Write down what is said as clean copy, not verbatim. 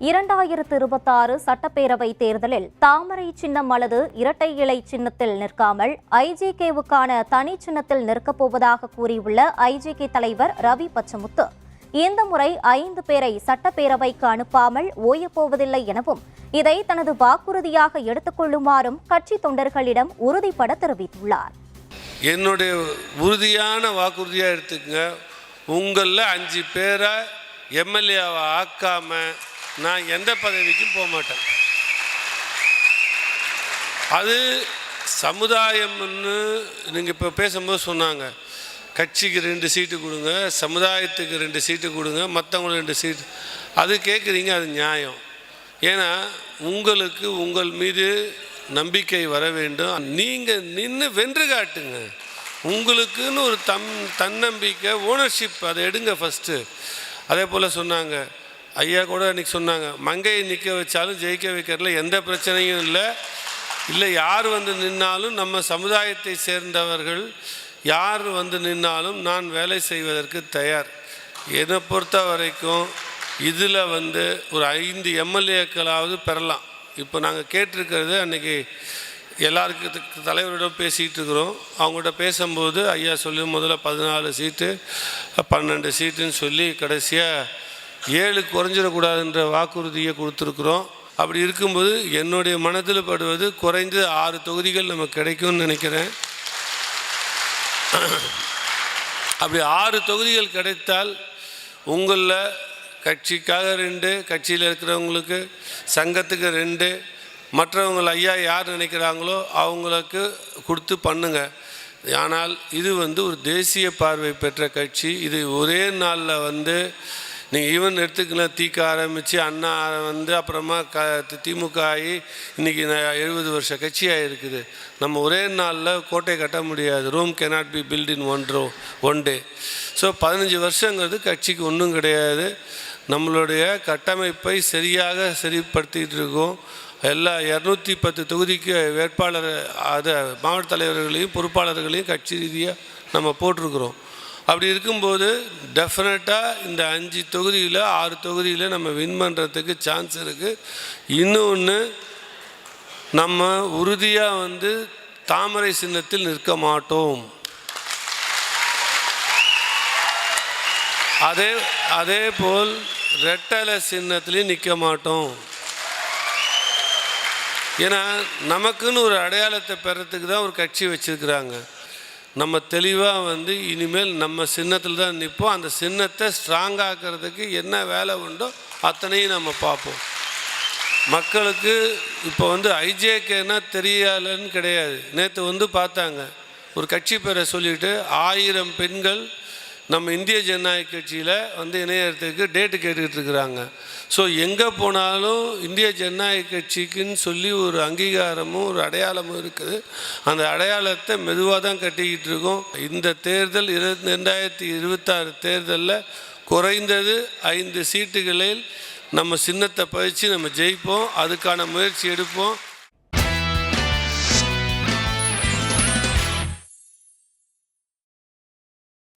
2026 சட்டப்பேரவை தேர்தலில் தாமரை சின்னம் அல்லது இரட்டை இலை சின்னத்தில் நிற்காமல் ஐஜேகேவுக்கான தனி சின்னத்தில் நிற்கப் போவதாக கூறியுள்ள ஐஜேகே தலைவர் ரவி பச்சமுத்து இந்த முறை 5 பேரை சட்டப்பேரவைக்கு அனுப்பாமல் ஓயப்போவதில்லை எனவும் இதை தனது வாக்குறுதியாக எடுத்துக் கொள்ளுமாறும் கட்சி தொண்டர்களிடம் உறுதிபட தெரிவித்துள்ளார். என்னுடைய உறுதியான வாக்குறுதியாக எடுத்துக்கங்க. உங்களில் 5 பேரை எம்எல்ஏவை ஆக்காம நான் எந்த பதவிக்கும் போக மாட்டேன். அது சமுதாயம்னு நீங்கள் இப்போ பேசும்போது சொன்னாங்க, கட்சிக்கு 2 சீட்டு கொடுங்க, சமுதாயத்துக்கு 2 சீட்டு கொடுங்க, மற்றவங்களுக்கு 2 சீட்டு. அது கேட்குறீங்க, அது நியாயம். ஏன்னா உங்களுக்கு உங்கள் மீது நம்பிக்கை வர வேண்டும். நீங்கள் நின்று வென்று காட்டுங்க. உங்களுக்குன்னு ஒரு தன்னம்பிக்கை, ஓனர்ஷிப், அதை எடுங்க ஃபஸ்ட்டு. அதே போல் சொன்னாங்க, ஐயா கூட அன்றைக்கி சொன்னாங்க, மங்கையை நிற்க வச்சாலும் ஜெயிக்க வைக்கிறதுல எந்த பிரச்சனையும் இல்லை யார் வந்து நின்னாலும் நம்ம சமுதாயத்தை சேர்ந்தவர்கள் யார் வந்து நின்னாலும் நான் வேலை செய்வதற்கு தயார். என்னை பொறுத்த வரைக்கும் இதில் வந்து ஒரு 5 எம்எல்ஏக்களாவது பெறலாம். இப்போ நாங்கள் கேட்டிருக்கிறது, அன்றைக்கி எல்லாருக்கு தலைவரிடம் பேசிகிட்டு இருக்கிறோம். அவங்கள்ட்ட பேசும்போது ஐயா சொல்லி முதல்ல 14 சீட்டு 12 சீட்டுன்னு சொல்லி கடைசியாக 7 குறைஞ்சிடக்கூடாதுன்ற வாக்குறுதியை கொடுத்துருக்குறோம். அப்படி இருக்கும்போது என்னுடைய மனதில் படுவது குறைந்து 6 தொகுதிகள் நமக்கு கிடைக்கும்னு நினைக்கிறேன். அப்படி 6 தொகுதிகள் கிடைத்தால் உங்களில் கட்சிக்காக 2, கட்சியில் இருக்கிறவங்களுக்கு சங்கத்துக்கு 2, மற்றவங்களை ஐயா யார் நினைக்கிறாங்களோ அவங்களுக்கு கொடுத்து பண்ணுங்க. ஆனால் இது வந்து ஒரு தேசிய பார்வை பெற்ற கட்சி. இது ஒரே நாளில் வந்து நீங்கள் ஈவன் எடுத்துக்கலாம், தீக்க ஆரம்பித்து அண்ணா வந்து அப்புறமா திமுக ஆகி இன்றைக்கி 70 வருஷ கட்சியாக இருக்குது. நம்ம ஒரே நாளில் கோட்டை கட்ட முடியாது. Rome cannot be built in one day. So 15 வருஷங்கிறது கட்சிக்கு ஒன்றும் கிடையாது. நம்மளுடைய கட்டமைப்பை சரியாக சரிப்படுத்திகிட்டு இருக்கோம். எல்லா 210 தொகுதிக்கு வேட்பாளர் அதை மாவட்ட தலைவர்களையும் பொறுப்பாளர்களையும் கட்சி ரீதியாக நம்ம போட்டிருக்கிறோம். அப்படி இருக்கும்போது டெஃபினட்டாக இந்த 5 தொகுதியில் 6 தொகுதியில் நம்ம வின் பண்ணுறதுக்கு சான்ஸ் இருக்குது. இன்னொன்று, நம்ம உறுதியாக வந்து தாமரை சின்னத்தில் நிற்க மாட்டோம். அதே போல் ரெட்டலை சின்னத்திலையும் நிற்க மாட்டோம். ஏன்னா நமக்குன்னு ஒரு அடையாளத்தை பெறத்துக்கு தான் ஒரு கட்சி வச்சுருக்குறாங்க. நம்ம தெளிவாக வந்து இனிமேல் நம்ம சின்னத்தில் தான் நிற்போம். அந்த சின்னத்தை ஸ்ட்ராங்காக்கிறதுக்கு என்ன வேலை உண்டோ அத்தனையும் நம்ம பார்ப்போம். மக்களுக்கு இப்போ வந்து ஐஜேகேன்னா தெரியலன்னு கிடையாது. நேற்று வந்து பார்த்தாங்க, ஒரு கட்சி பேரை சொல்லிவிட்டு 1000 பெண்கள் நம்ம இந்திய ஜனநாயக கட்சியில் வந்து இணையறதுக்கு டேட்டு கேட்டுக்கிட்டு இருக்கிறாங்க. ஸோ எங்கே போனாலும் இந்திய ஜனநாயக கட்சிக்குன்னு சொல்லி ஒரு அங்கீகாரமும் ஒரு அடையாளமும் இருக்குது. அந்த அடையாளத்தை மெதுவாக தான் கட்டிக்கிட்டு இருக்கோம். இந்த தேர்தல் 2026 தேர்தலில் குறைந்தது 5 சீட்டுகளில் நம்ம சின்னத்தை பதிச்சு நம்ம ஜெயிப்போம். அதுக்கான முயற்சி எடுப்போம்.